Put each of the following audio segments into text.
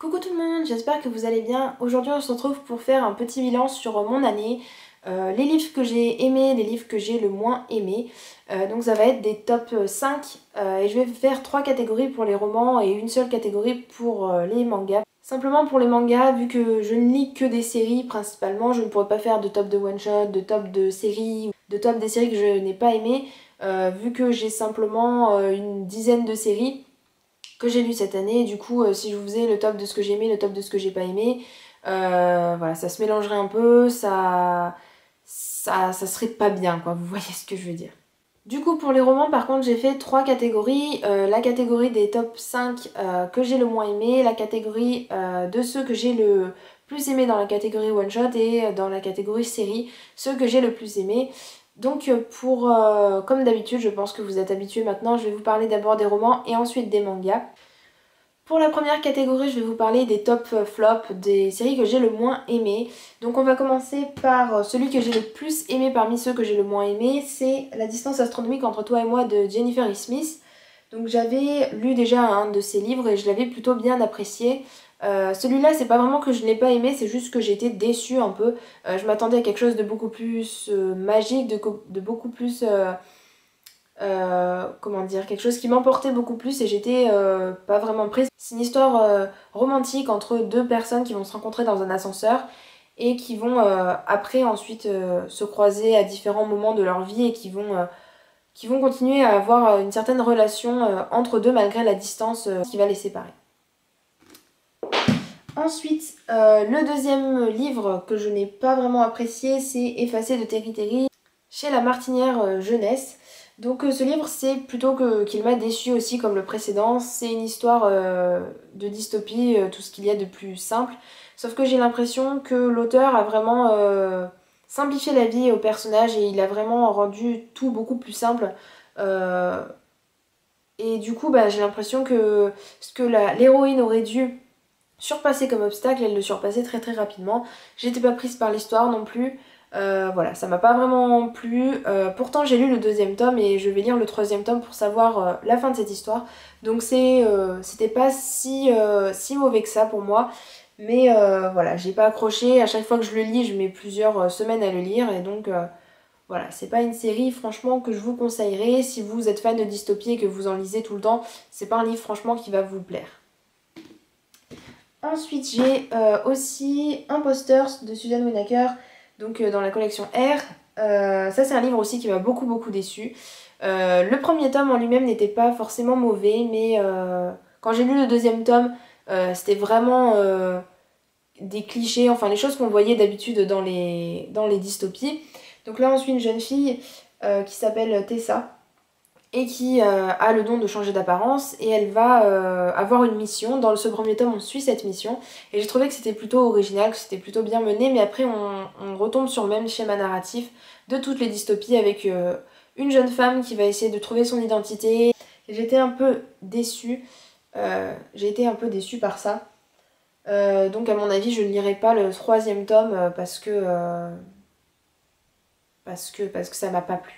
Coucou tout le monde, j'espère que vous allez bien. Aujourd'hui on se retrouve pour faire un petit bilan sur mon année, les livres que j'ai aimés, les livres que j'ai le moins aimés. Donc ça va être des top 5 et je vais faire 3 catégories pour les romans et une seule catégorie pour les mangas. Simplement pour les mangas, vu que je ne lis que des séries principalement, je ne pourrais pas faire de top de one-shot, de top de séries, de top des séries que je n'ai pas aimées, vu que j'ai simplement une dizaine de séries que j'ai lu cette année. Et du coup, si je vous faisais le top de ce que j'ai aimé, le top de ce que j'ai pas aimé, voilà, ça se mélangerait un peu, ça serait pas bien, quoi. Vous voyez ce que je veux dire. Du coup, pour les romans, par contre, j'ai fait 3 catégories. La catégorie des top 5 que j'ai le moins aimé, la catégorie de ceux que j'ai le plus aimé dans la catégorie one shot et dans la catégorie série, ceux que j'ai le plus aimé. Donc comme d'habitude, je pense que vous êtes habitués maintenant, je vais vous parler d'abord des romans et ensuite des mangas. Pour la première catégorie, je vais vous parler des top flops, des séries que j'ai le moins aimées. Donc on va commencer par celui que j'ai le plus aimé parmi ceux que j'ai le moins aimé, c'est La distance astronomique entre toi et moi de Jennifer E. Smith. Donc j'avais lu déjà un de ses livres et je l'avais plutôt bien apprécié. Celui-là, c'est pas vraiment que je l'ai pas aimé, c'est juste que j'ai été déçue un peu. Je m'attendais à quelque chose de beaucoup plus magique, de beaucoup plus... comment dire, quelque chose qui m'emportait beaucoup plus et j'étais pas vraiment prise. C'est une histoire romantique entre deux personnes qui vont se rencontrer dans un ascenseur et qui vont après ensuite se croiser à différents moments de leur vie et qui vont continuer à avoir une certaine relation entre deux malgré la distance qui va les séparer. Ensuite, le deuxième livre que je n'ai pas vraiment apprécié, c'est Effacé de Terry Terry chez La Martinière Jeunesse. Donc ce livre, c'est plutôt qu'il m'a déçu aussi comme le précédent. C'est une histoire de dystopie, tout ce qu'il y a de plus simple. Sauf que j'ai l'impression que l'auteur a vraiment simplifié la vie aux personnages et il a vraiment rendu tout beaucoup plus simple. Euh, et du coup, j'ai l'impression que ce que l'héroïne aurait dû surpasser comme obstacle, elle le surpassait très très rapidement. J'étais pas prise par l'histoire non plus. Voilà, ça m'a pas vraiment plu. Pourtant j'ai lu le deuxième tome et je vais lire le troisième tome pour savoir la fin de cette histoire. Donc c'était pas si mauvais que ça pour moi. Mais voilà, j'ai pas accroché. À chaque fois que je le lis, je mets plusieurs semaines à le lire. Et donc voilà, c'est pas une série franchement que je vous conseillerais. Si vous êtes fan de dystopie et que vous en lisez tout le temps, c'est pas un livre franchement qui va vous plaire. Ensuite, j'ai aussi Imposters de Suzanne Wenacker, donc dans la collection R. Ça, c'est un livre aussi qui m'a beaucoup déçu. Le premier tome en lui-même n'était pas forcément mauvais, mais quand j'ai lu le deuxième tome, c'était vraiment des clichés, enfin les choses qu'on voyait d'habitude dans les dystopies. Donc là, on suit une jeune fille qui s'appelle Tessa et qui a le don de changer d'apparence et elle va avoir une mission. Dans ce premier tome on suit cette mission et j'ai trouvé que c'était plutôt original, que c'était plutôt bien mené, mais après on retombe sur le même schéma narratif de toutes les dystopies avec une jeune femme qui va essayer de trouver son identité. Et j'étais un peu déçue, j'ai été un peu déçue par ça. Donc à mon avis je ne lirai pas le troisième tome parce que ça m'a pas plu.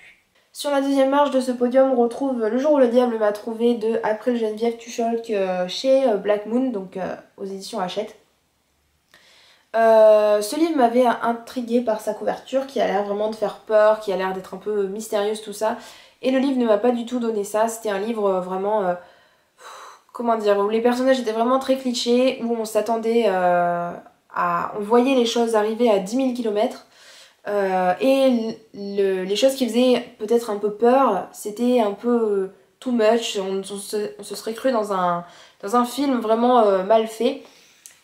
Sur la deuxième marche de ce podium, on retrouve Le jour où le diable m'a trouvé de April Geneviève Tucholk chez Black Moon, donc aux éditions Hachette. Ce livre m'avait intriguée par sa couverture qui a l'air vraiment de faire peur, qui a l'air d'être un peu mystérieuse, tout ça. Et le livre ne m'a pas du tout donné ça. C'était un livre vraiment, comment dire, où les personnages étaient vraiment très clichés, où on s'attendait on voyait les choses arriver à 10 000 km. Et les choses qui faisaient peut-être un peu peur, c'était un peu too much, on se serait cru dans un film vraiment mal fait.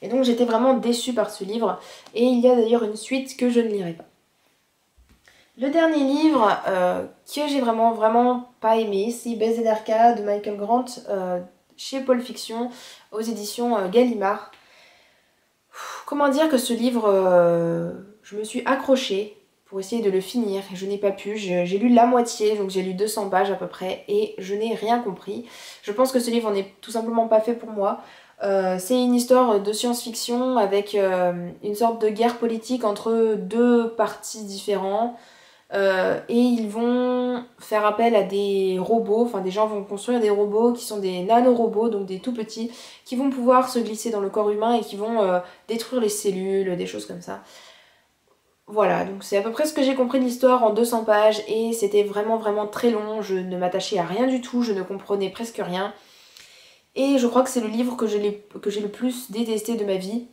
Et donc j'étais vraiment déçue par ce livre. Et il y a d'ailleurs une suite que je ne lirai pas. Le dernier livre que j'ai vraiment pas aimé, c'est BZRK de Michael Grant chez Paul Fiction aux éditions Gallimard. Comment dire que ce livre, je me suis accrochée pour essayer de le finir et je n'ai pas pu. J'ai lu la moitié, donc j'ai lu 200 pages à peu près et je n'ai rien compris. Je pense que ce livre n'est tout simplement pas fait pour moi. C'est une histoire de science-fiction avec une sorte de guerre politique entre deux partis différents. Et ils vont faire appel à des robots, enfin des gens vont construire des robots qui sont des nanorobots, donc des tout petits, qui vont pouvoir se glisser dans le corps humain et qui vont détruire les cellules, des choses comme ça. Voilà, donc c'est à peu près ce que j'ai compris de l'histoire en 200 pages et c'était vraiment vraiment très long, je ne m'attachais à rien du tout, je ne comprenais presque rien. Et je crois que c'est le livre que j'ai le plus détesté de ma vie.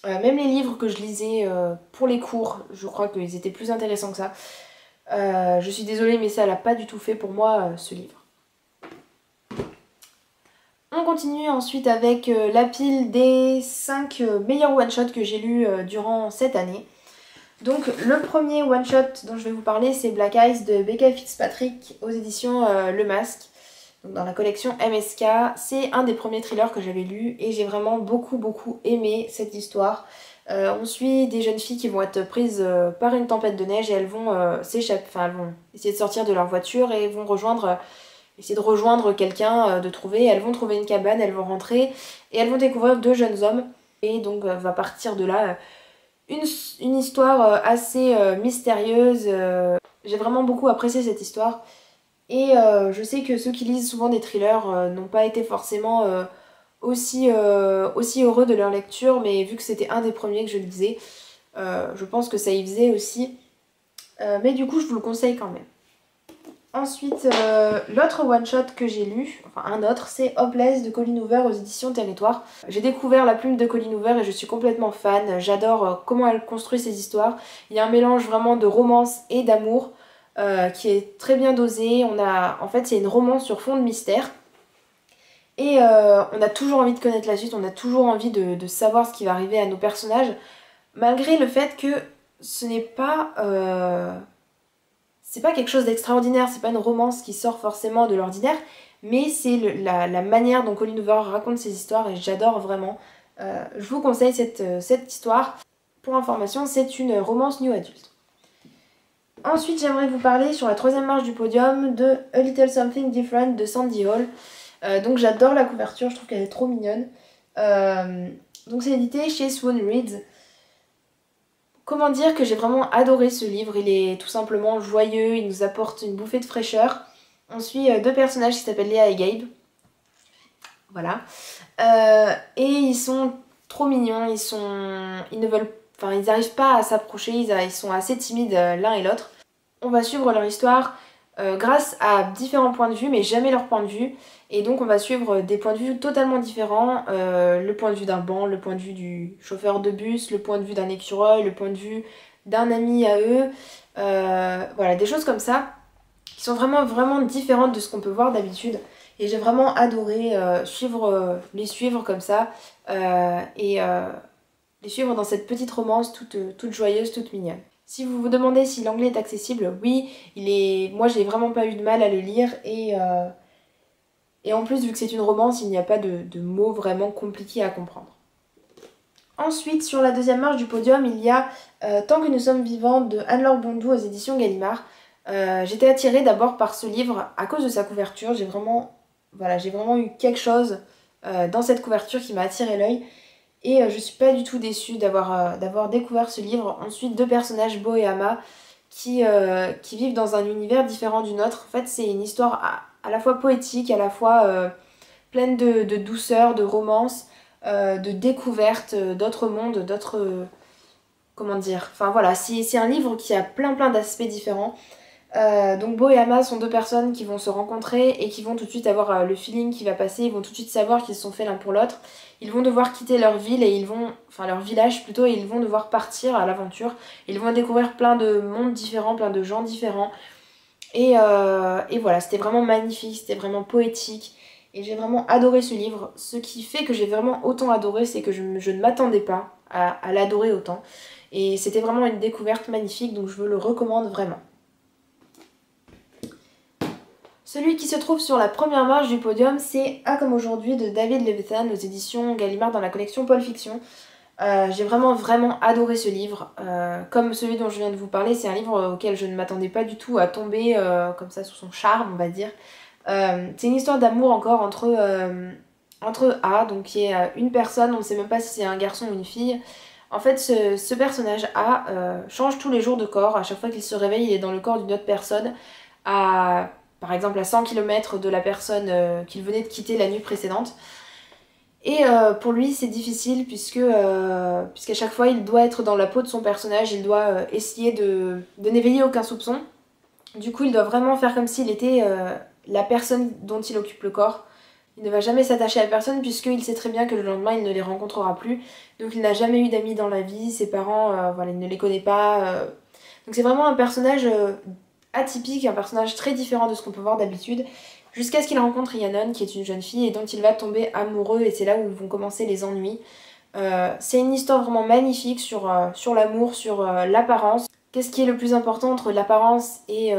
Même les livres que je lisais pour les cours, je crois qu'ils étaient plus intéressants que ça. Je suis désolée mais ça l'a pas du tout fait pour moi ce livre. On continue ensuite avec la pile des 5 meilleurs one-shots que j'ai lus durant cette année. Donc le premier one-shot dont je vais vous parler c'est Black Eyes de Becca Fitzpatrick aux éditions Le Masque, donc dans la collection MSK. C'est un des premiers thrillers que j'avais lu et j'ai vraiment beaucoup aimé cette histoire. On suit des jeunes filles qui vont être prises par une tempête de neige et elles vont s'échapper, enfin elles vont essayer de sortir de leur voiture et vont essayer de rejoindre quelqu'un, de trouver. Elles vont trouver une cabane, elles vont rentrer et elles vont découvrir 2 jeunes hommes. Et donc va partir de là une histoire assez mystérieuse. J'ai vraiment beaucoup apprécié cette histoire. Et je sais que ceux qui lisent souvent des thrillers n'ont pas été forcément aussi heureux de leur lecture, mais vu que c'était un des premiers que je lisais, je pense que ça y faisait aussi. Mais du coup, je vous le conseille quand même. Ensuite, l'autre one-shot que j'ai lu, enfin un autre, c'est Hopeless de Colleen Hoover aux éditions Territoire. J'ai découvert la plume de Colleen Hoover et je suis complètement fan. J'adore comment elle construit ses histoires. Il y a un mélange vraiment de romance et d'amour qui est très bien dosé. En fait, c'est une romance sur fond de mystère. Et on a toujours envie de connaître la suite, on a toujours envie de savoir ce qui va arriver à nos personnages, malgré le fait que ce n'est pas... c'est pas quelque chose d'extraordinaire, c'est pas une romance qui sort forcément de l'ordinaire, mais c'est la manière dont Colleen Hoover raconte ses histoires et j'adore vraiment. Je vous conseille cette histoire. Pour information, c'est une romance new adulte. Ensuite, j'aimerais vous parler sur la 3e marche du podium de A Little Something Different de Sandy Hall. Donc j'adore la couverture, je trouve qu'elle est trop mignonne. Donc c'est édité chez Swan Reads. Comment dire que j'ai vraiment adoré ce livre, il est tout simplement joyeux, il nous apporte une bouffée de fraîcheur. On suit 2 personnages qui s'appellent Léa et Gabe. Voilà. Et ils sont trop mignons, ils ne veulent, enfin ils n'arrivent pas à s'approcher, ils sont assez timides l'un et l'autre. On va suivre leur histoire grâce à différents points de vue, mais jamais leur point de vue. Et donc on va suivre des points de vue totalement différents. Le point de vue d'un banc, le point de vue du chauffeur de bus, le point de vue d'un écureuil, le point de vue d'un ami à eux. Voilà, des choses comme ça qui sont vraiment différentes de ce qu'on peut voir d'habitude. Et j'ai vraiment adoré les suivre comme ça et les suivre dans cette petite romance toute joyeuse, toute mignonne. Si vous vous demandez si l'anglais est accessible, oui, moi j'ai vraiment pas eu de mal à le lire et en plus vu que c'est une romance, il n'y a pas de mots vraiment compliqués à comprendre. Ensuite, sur la 2e marche du podium, il y a Tant que nous sommes vivants de Anne-Laure Bondou aux éditions Gallimard. J'étais attirée d'abord par ce livre à cause de sa couverture, j'ai vraiment eu quelque chose dans cette couverture qui m'a attiré l'œil. Et je suis pas du tout déçue d'avoir découvert ce livre. On suit 2 personnages, Bo et Ama, qui vivent dans un univers différent du nôtre. En fait, c'est une histoire à la fois poétique, à la fois pleine de douceur, de romance, de découverte d'autres mondes, d'autres... comment dire? Enfin voilà, c'est un livre qui a plein d'aspects différents. Donc Bo et Ama sont 2 personnes qui vont se rencontrer et qui vont tout de suite avoir le feeling qui va passer, ils vont tout de suite savoir qu'ils se sont faits l'un pour l'autre. Ils vont devoir quitter leur ville et leur village plutôt, et ils vont devoir partir à l'aventure. Ils vont découvrir plein de mondes différents, plein de gens différents. Et voilà, c'était vraiment magnifique, c'était vraiment poétique. Et j'ai vraiment adoré ce livre. Ce qui fait que j'ai vraiment autant adoré, c'est que je ne m'attendais pas à l'adorer autant. Et c'était vraiment une découverte magnifique, donc je vous le recommande vraiment. Celui qui se trouve sur la première marche du podium, c'est A comme aujourd'hui de David Levithan aux éditions Gallimard dans la collection Pulp Fiction. J'ai vraiment adoré ce livre. Comme celui dont je viens de vous parler, c'est un livre auquel je ne m'attendais pas du tout à tomber comme ça sous son charme, on va dire. C'est une histoire d'amour encore entre A, donc qui est une personne, on ne sait même pas si c'est un garçon ou une fille, En fait, ce personnage A change tous les jours de corps. À chaque fois qu'il se réveille, il est dans le corps d'une autre personne, par exemple à 100 km de la personne qu'il venait de quitter la nuit précédente. Et pour lui, c'est difficile puisqu'à chaque fois, il doit être dans la peau de son personnage, il doit essayer de n'éveiller aucun soupçon. Du coup, il doit vraiment faire comme s'il était la personne dont il occupe le corps. Il ne va jamais s'attacher à personne puisqu'il sait très bien que le lendemain, il ne les rencontrera plus. Donc il n'a jamais eu d'amis dans la vie, ses parents, voilà, il ne les connaît pas. Donc c'est vraiment un personnage atypique, un personnage très différent de ce qu'on peut voir d'habitude. Jusqu'à ce qu'il rencontre Rhiannon, qui est une jeune fille et dont il va tomber amoureux, et c'est là où vont commencer les ennuis. C'est une histoire vraiment magnifique sur l'amour, sur l'apparence. Qu'est-ce qui est le plus important entre l'apparence et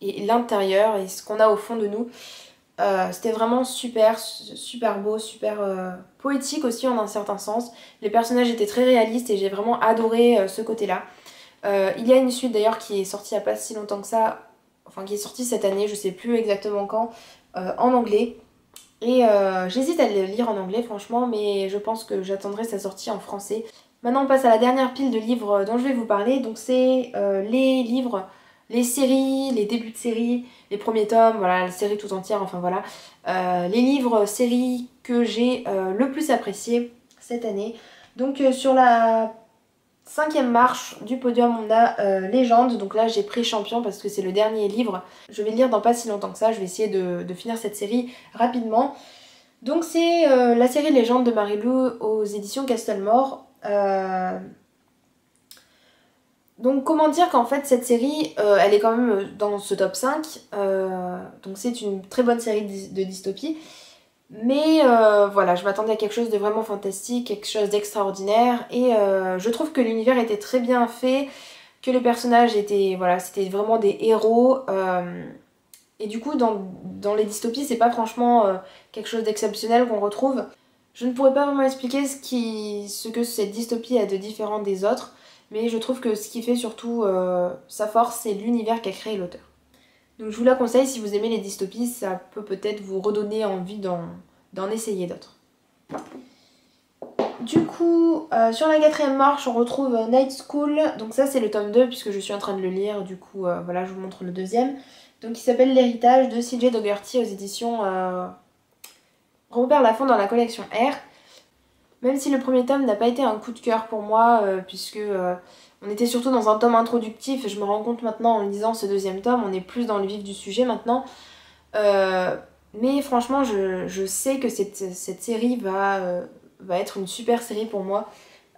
l'intérieur et ce qu'on a au fond de nous. C'était vraiment super, super beau, super poétique aussi en un certain sens. Les personnages étaient très réalistes et j'ai vraiment adoré ce côté-là. Il y a une suite d'ailleurs qui est sortie il n'y a pas si longtemps que ça, enfin qui est sortie cette année, je sais plus exactement quand, en anglais. Et j'hésite à le lire en anglais franchement, mais je pense que j'attendrai sa sortie en français. Maintenant on passe à la dernière pile de livres dont je vais vous parler, donc c'est les livres, les séries, les débuts de séries, les premiers tomes, voilà, la série tout entière, enfin voilà. Les livres, séries que j'ai le plus appréciés cette année. Donc sur la 5e marche du podium, on a Légende. Donc là, j'ai pris Champion parce que c'est le dernier livre. Je vais le lire dans pas si longtemps que ça. Je vais essayer de finir cette série rapidement. Donc c'est la série Légende de Marie-Lou aux éditions Castelmore. Donc comment dire qu'en fait cette série, elle est quand même dans ce top 5. Donc c'est une très bonne série de dystopie. Mais voilà, je m'attendais à quelque chose de vraiment fantastique, quelque chose d'extraordinaire. Et je trouve que l'univers était très bien fait, que les personnages étaient, voilà, c'était vraiment des héros. Et du coup, dans les dystopies, c'est pas franchement quelque chose d'exceptionnel qu'on retrouve. Je ne pourrais pas vraiment expliquer ce que cette dystopie a de différent des autres, mais je trouve que ce qui fait surtout sa force, c'est l'univers qu'a créé l'auteur. Donc je vous la conseille, si vous aimez les dystopies, ça peut peut-être vous redonner envie d'en essayer d'autres. Du coup, sur la 4e marche, on retrouve Night School. Donc ça c'est le tome 2 puisque je suis en train de le lire, du coup voilà, je vous montre le deuxième. Donc il s'appelle L'Héritage de C.J. Dougherty aux éditions Robert Laffont dans la collection R. Même si le premier tome n'a pas été un coup de cœur pour moi, puisque on était surtout dans un tome introductif, et je me rends compte maintenant en lisant ce deuxième tome, on est plus dans le vif du sujet maintenant. Mais franchement, je sais que cette série va être une super série pour moi.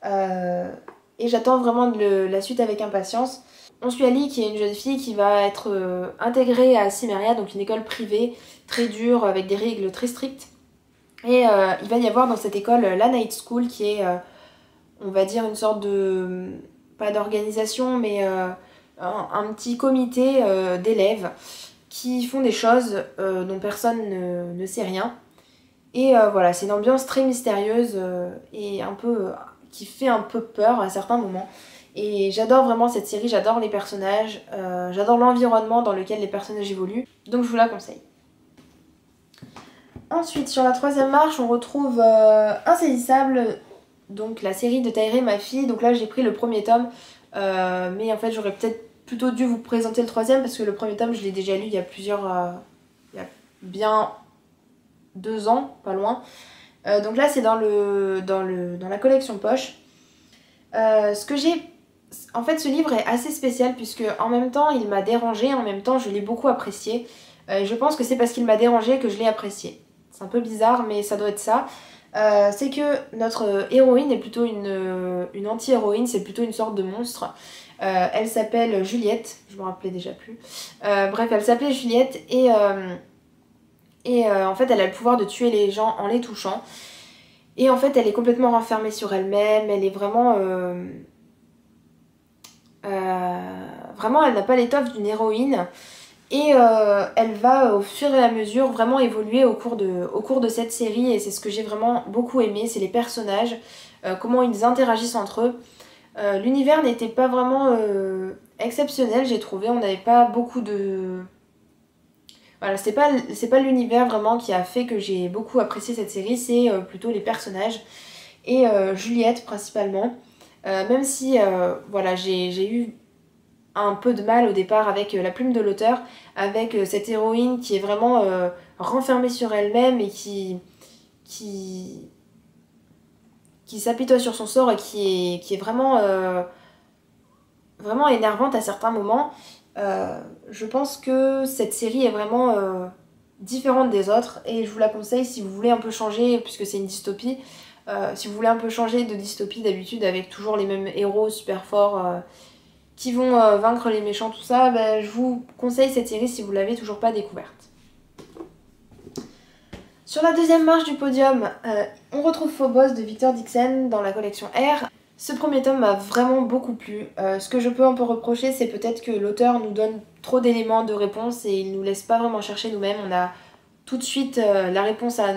Et j'attends vraiment la suite avec impatience. On suit Ali qui est une jeune fille qui va être intégrée à Cimmeria, donc une école privée très dure avec des règles très strictes. Et il va y avoir dans cette école la Night School qui est, on va dire, une sorte de, pas d'organisation, mais un petit comité d'élèves qui font des choses dont personne ne sait rien. Et voilà, c'est une ambiance très mystérieuse et un peu, qui fait un peu peur à certains moments. Et j'adore vraiment cette série, j'adore les personnages, j'adore l'environnement dans lequel les personnages évoluent, donc je vous la conseille. Ensuite, sur la 3e marche, on retrouve Insaisissable, donc la série de Taïré, ma fille. Donc là, j'ai pris le premier tome, mais en fait, j'aurais peut-être plutôt dû vous présenter le 3e parce que le premier tome, je l'ai déjà lu il y a il y a bien 2 ans, pas loin. Donc là, c'est dans la collection poche. En fait, ce livre est assez spécial puisque en même temps, il m'a dérangé, en même temps, je l'ai beaucoup apprécié. Je pense que c'est parce qu'il m'a dérangé que je l'ai apprécié. C'est un peu bizarre, mais ça doit être ça. C'est que notre héroïne est plutôt une anti-héroïne, c'est plutôt une sorte de monstre. Elle s'appelle Juliette, je me rappelais déjà plus. Bref, elle s'appelait Juliette et en fait elle a le pouvoir de tuer les gens en les touchant. Et en fait elle est complètement renfermée sur elle-même, elle est vraiment... vraiment elle n'a pas l'étoffe d'une héroïne. Et elle va au fur et à mesure vraiment évoluer au cours de cette série et c'est ce que j'ai vraiment beaucoup aimé, c'est les personnages, comment ils interagissent entre eux. L'univers n'était pas vraiment exceptionnel, j'ai trouvé, on n'avait pas beaucoup de... Voilà, c'est pas l'univers vraiment qui a fait que j'ai beaucoup apprécié cette série, c'est plutôt les personnages. et Juliette principalement. Même si voilà, j'ai eu un peu de mal au départ avec la plume de l'auteur, avec cette héroïne qui est vraiment renfermée sur elle-même et qui, qui s'apitoie sur son sort et qui est vraiment, vraiment énervante à certains moments. Je pense que cette série est vraiment différente des autres et je vous la conseille si vous voulez un peu changer, puisque c'est une dystopie. Si vous voulez un peu changer de dystopie d'habitude avec toujours les mêmes héros super forts qui vont vaincre les méchants, tout ça, bah, je vous conseille cette série si vous l'avez toujours pas découverte. Sur la deuxième marche du podium, on retrouve Phobos de Victor Dixon dans la collection R. Ce premier tome m'a vraiment beaucoup plu. Ce que je peux un peu reprocher, c'est peut-être que l'auteur nous donne trop d'éléments de réponse et il nous laisse pas vraiment chercher nous-mêmes. On a tout de suite la réponse à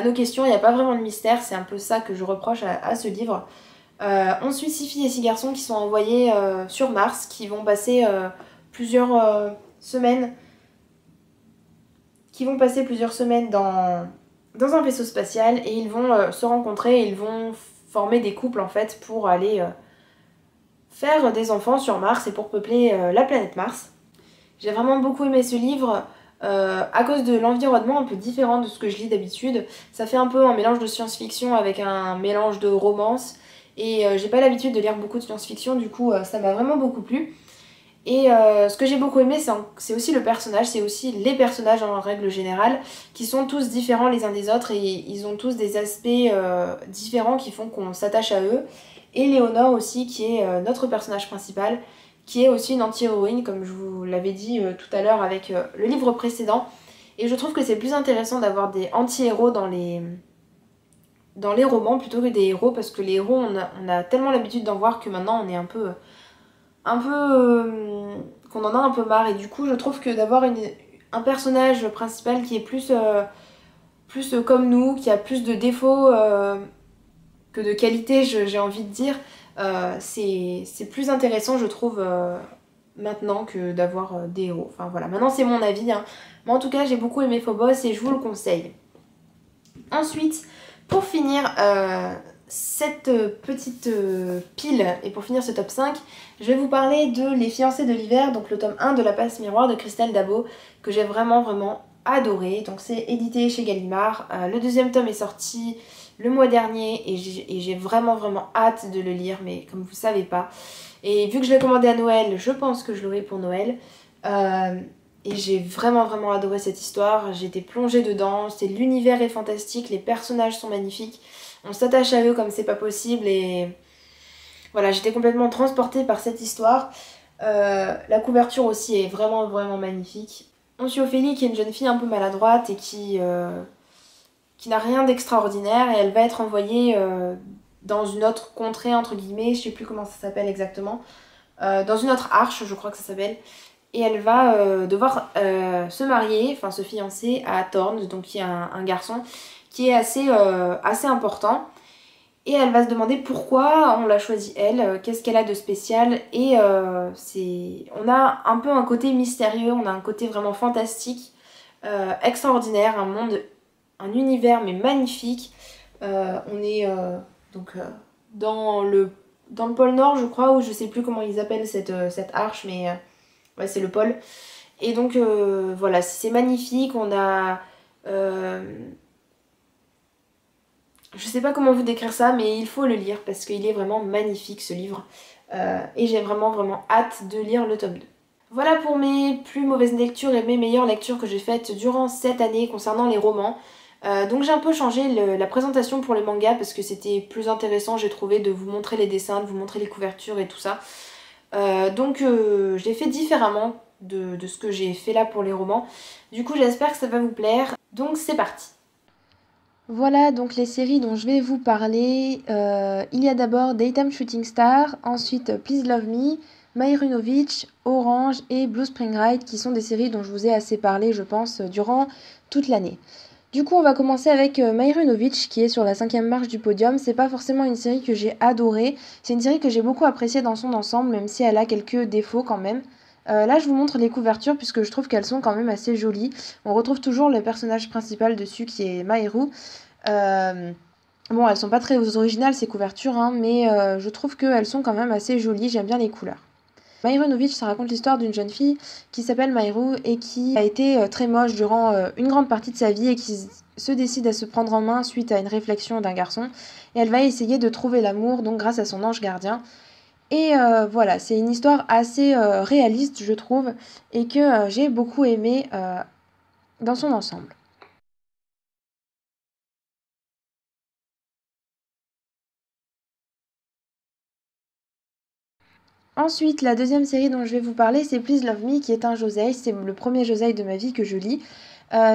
nos questions, il n'y a pas vraiment de mystère, c'est un peu ça que je reproche à ce livre. On suit 6 filles et 6 garçons qui sont envoyés sur Mars, qui vont passer plusieurs semaines dans un vaisseau spatial et ils vont se rencontrer et ils vont former des couples en fait pour aller faire des enfants sur Mars et pour peupler la planète Mars. J'ai vraiment beaucoup aimé ce livre à cause de l'environnement un peu différent de ce que je lis d'habitude. Ça fait un peu un mélange de science-fiction avec un mélange de romance et j'ai pas l'habitude de lire beaucoup de science-fiction, du coup ça m'a vraiment beaucoup plu. Et ce que j'ai beaucoup aimé, c'est aussi le personnage, c'est aussi les personnages en règle générale, qui sont tous différents les uns des autres et ils ont tous des aspects différents qui font qu'on s'attache à eux. Et Léonore aussi, qui est notre personnage principal, qui est aussi une anti-héroïne, comme je vous l'avais dit tout à l'heure avec le livre précédent. Et je trouve que c'est plus intéressant d'avoir des anti-héros dans les romans plutôt que des héros, parce que les héros, on a tellement l'habitude d'en voir que maintenant on est un peu qu'on en a un peu marre et du coup je trouve que d'avoir un personnage principal qui est plus comme nous, qui a plus de défauts que de qualités, j'ai envie de dire, c'est plus intéressant je trouve maintenant que d'avoir des héros. Enfin voilà, maintenant c'est mon avis, hein. Mais en tout cas j'ai beaucoup aimé Phobos et je vous le conseille. Ensuite, pour finir cette petite pile et pour finir ce top 5, je vais vous parler de Les fiancés de l'hiver, donc le tome 1 de La Passe Miroir de Christelle Dabo, que j'ai vraiment adoré. Donc c'est édité chez Gallimard. Le deuxième tome est sorti le mois dernier et j'ai vraiment hâte de le lire, mais comme vous savez pas. Et vu que je l'ai commandé à Noël, je pense que je l'aurai pour Noël. Et j'ai vraiment adoré cette histoire, j'ai été plongée dedans, l'univers est fantastique, les personnages sont magnifiques, on s'attache à eux comme c'est pas possible et voilà, j'étais complètement transportée par cette histoire. La couverture aussi est vraiment magnifique. On suit Ophélie qui est une jeune fille un peu maladroite et qui n'a rien d'extraordinaire et elle va être envoyée dans une autre contrée entre guillemets, je sais plus comment ça s'appelle exactement, dans une autre arche je crois que ça s'appelle. Et elle va devoir se marier, enfin se fiancer à Thorne, donc qui est un garçon qui est assez important. Et elle va se demander pourquoi on l'a choisi elle, qu'est-ce qu'elle a de spécial. Et on a un peu un côté mystérieux, on a un côté vraiment fantastique, extraordinaire, un monde, un univers mais magnifique. On est donc dans le pôle Nord je crois, ou je sais plus comment ils appellent cette arche, mais... ouais, c'est le pôle. Et donc voilà, c'est magnifique. On a... je sais pas comment vous décrire ça, mais il faut le lire parce qu'il est vraiment magnifique ce livre. Et j'ai vraiment hâte de lire le tome 2. Voilà pour mes plus mauvaises lectures et mes meilleures lectures que j'ai faites durant cette année concernant les romans. Donc j'ai un peu changé la présentation pour les mangas parce que c'était plus intéressant, j'ai trouvé, de vous montrer les dessins, de vous montrer les couvertures et tout ça. Donc je l'ai fait différemment de ce que j'ai fait là pour les romans. Du coup j'espère que ça va vous plaire. Donc c'est parti. Voilà donc les séries dont je vais vous parler. Il y a d'abord Daytime Shooting Star, ensuite Please Love Me, Mairunovic, Orange et Blue Spring Ride qui sont des séries dont je vous ai assez parlé je pense durant toute l'année. Du coup, on va commencer avec Mairunovic qui est sur la 5e marche du podium. C'est pas forcément une série que j'ai adorée. C'est une série que j'ai beaucoup appréciée dans son ensemble, même si elle a quelques défauts quand même. Là, je vous montre les couvertures puisque je trouve qu'elles sont quand même assez jolies. On retrouve toujours le personnage principal dessus qui est Maïru. Bon, elles sont pas très originales ces couvertures, hein, mais je trouve qu'elles sont quand même assez jolies, j'aime bien les couleurs. Maya Novich, ça raconte l'histoire d'une jeune fille qui s'appelle Mayru et qui a été très moche durant une grande partie de sa vie et qui se décide à se prendre en main suite à une réflexion d'un garçon. Et elle va essayer de trouver l'amour, donc grâce à son ange gardien. Et voilà, c'est une histoire assez réaliste, je trouve, et que j'ai beaucoup aimé dans son ensemble. Ensuite, la deuxième série dont je vais vous parler, c'est Please Love Me, qui est un josei. C'est le premier josei de ma vie que je lis.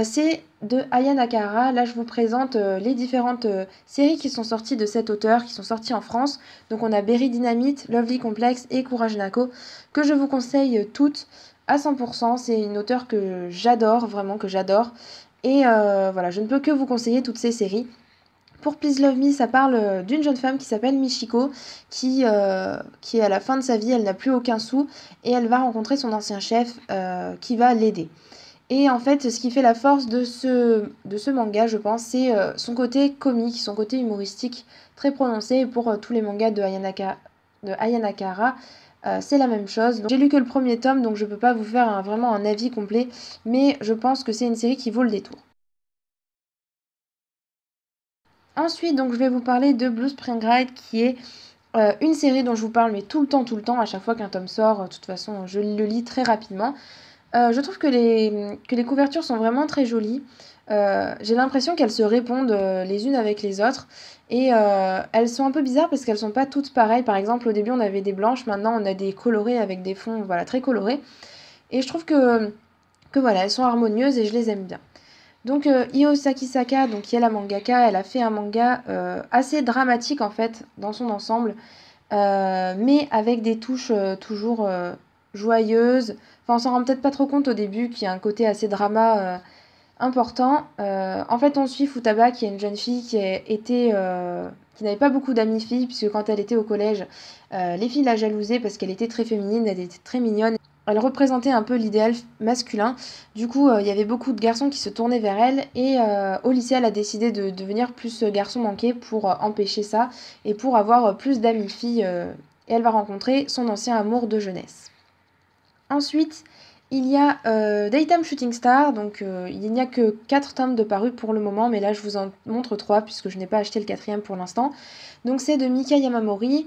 C'est de Aya Nakahara. Là, je vous présente les différentes séries qui sont sorties de cet auteur, qui sont sorties en France. Donc, on a Berry Dynamite, Lovely Complex et Courage Nako, que je vous conseille toutes à 100%. C'est une auteure que j'adore, vraiment que j'adore. Et voilà, je ne peux que vous conseiller toutes ces séries. Pour Please Love Me, ça parle d'une jeune femme qui s'appelle Michiko, qui est à la fin de sa vie, elle n'a plus aucun sou, et elle va rencontrer son ancien chef qui va l'aider. Et en fait, ce qui fait la force de ce manga, je pense, c'est son côté comique, son côté humoristique très prononcé. Et pour tous les mangas de Aya Nakahara, c'est la même chose. J'ai lu que le premier tome, donc je ne peux pas vous faire vraiment un avis complet, mais je pense que c'est une série qui vaut le détour. Ensuite, donc, je vais vous parler de Blue Spring Ride, qui est une série dont je vous parle mais tout le temps, à chaque fois qu'un tome sort. De toute façon, je le lis très rapidement. Je trouve que les couvertures sont vraiment très jolies. J'ai l'impression qu'elles se répondent les unes avec les autres. Et elles sont un peu bizarres parce qu'elles sont pas toutes pareilles. Par exemple, au début, on avait des blanches, maintenant, on a des colorées avec des fonds voilà, très colorés. Et je trouve que voilà, elles sont harmonieuses et je les aime bien. Donc Io Sakisaka, donc, qui est la mangaka, elle a fait un manga assez dramatique en fait dans son ensemble, mais avec des touches toujours joyeuses. Enfin, on s'en rend peut-être pas trop compte au début qu'il y a un côté assez drama important. En fait, on suit Futaba, qui est une jeune fille qui n'avait pas beaucoup d'amis filles, puisque quand elle était au collège, les filles la jalousée parce qu'elle était très féminine, elle était très mignonne. Elle représentait un peu l'idéal masculin. Du coup, il y avait beaucoup de garçons qui se tournaient vers elle. Et au lycée, elle a décidé de devenir plus garçon manqué pour empêcher ça et pour avoir plus d'amis filles. Et elle va rencontrer son ancien amour de jeunesse. Ensuite, il y a Daytime Shooting Star, donc il n'y a que 4 tomes de parus pour le moment, mais là je vous en montre 3 puisque je n'ai pas acheté le quatrième pour l'instant. Donc c'est de Mika Yamamori,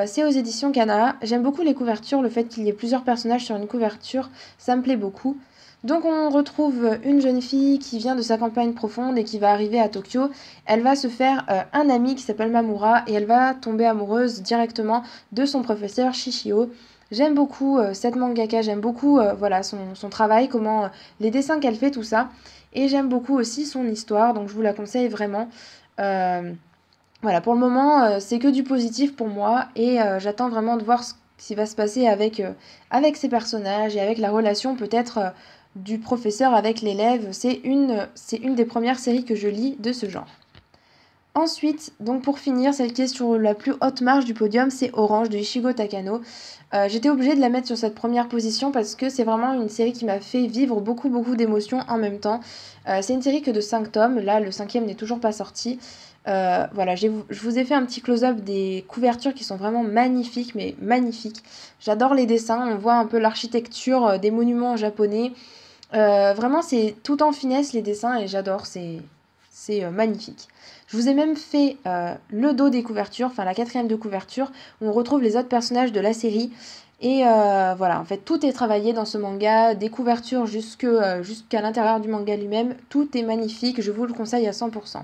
c'est aux éditions Kana. J'aime beaucoup les couvertures, le fait qu'il y ait plusieurs personnages sur une couverture, ça me plaît beaucoup. Donc on retrouve une jeune fille qui vient de sa campagne profonde et qui va arriver à Tokyo. Elle va se faire un ami qui s'appelle Mamura et elle va tomber amoureuse directement de son professeur Shishio. J'aime beaucoup cette mangaka, j'aime beaucoup voilà, son travail, comment les dessins qu'elle fait, tout ça. Et j'aime beaucoup aussi son histoire, donc je vous la conseille vraiment. Euh, voilà, pour le moment, c'est que du positif pour moi et j'attends vraiment de voir ce qui va se passer avec ces personnages et avec la relation peut-être du professeur avec l'élève. C'est une des premières séries que je lis de ce genre. Ensuite, donc pour finir, celle qui est sur la plus haute marge du podium, c'est Orange de Ishigo Takano. J'étais obligée de la mettre sur cette première position parce que c'est vraiment une série qui m'a fait vivre beaucoup d'émotions en même temps. C'est une série que de 5 tomes, là le cinquième n'est toujours pas sorti. Voilà, je vous ai fait un petit close-up des couvertures qui sont vraiment magnifiques, mais magnifiques. J'adore les dessins, on voit un peu l'architecture des monuments japonais. Vraiment, c'est tout en finesse les dessins et j'adore, c'est magnifique. Je vous ai même fait le dos des couvertures, enfin la quatrième de couverture, où on retrouve les autres personnages de la série. Et voilà, en fait, tout est travaillé dans ce manga, des couvertures jusqu'à l'intérieur du manga lui-même. Tout est magnifique, je vous le conseille à 100%.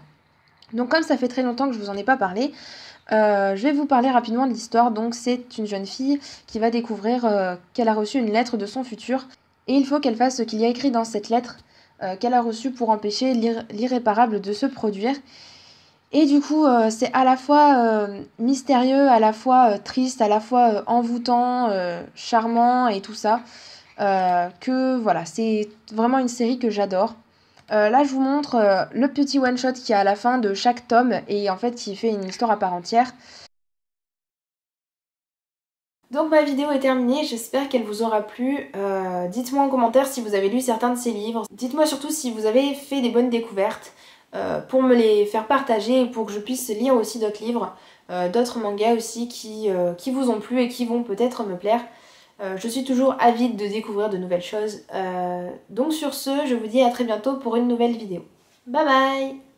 Donc comme ça fait très longtemps que je vous en ai pas parlé, je vais vous parler rapidement de l'histoire. Donc c'est une jeune fille qui va découvrir qu'elle a reçu une lettre de son futur. Et il faut qu'elle fasse ce qu'il y a écrit dans cette lettre qu'elle a reçue pour empêcher l'irréparable de se produire. Et du coup, c'est à la fois mystérieux, à la fois triste, à la fois envoûtant, charmant et tout ça. Que voilà, c'est vraiment une série que j'adore. Là, je vous montre le petit one-shot qu'il y a à la fin de chaque tome et en fait, il fait une histoire à part entière. Donc ma vidéo est terminée, j'espère qu'elle vous aura plu. Dites-moi en commentaire si vous avez lu certains de ces livres. Dites-moi surtout si vous avez fait des bonnes découvertes. pour me les faire partager et pour que je puisse lire aussi d'autres livres, d'autres mangas aussi qui vous ont plu et qui vont peut-être me plaire. Je suis toujours avide de découvrir de nouvelles choses. Donc sur ce, je vous dis à très bientôt pour une nouvelle vidéo. Bye bye!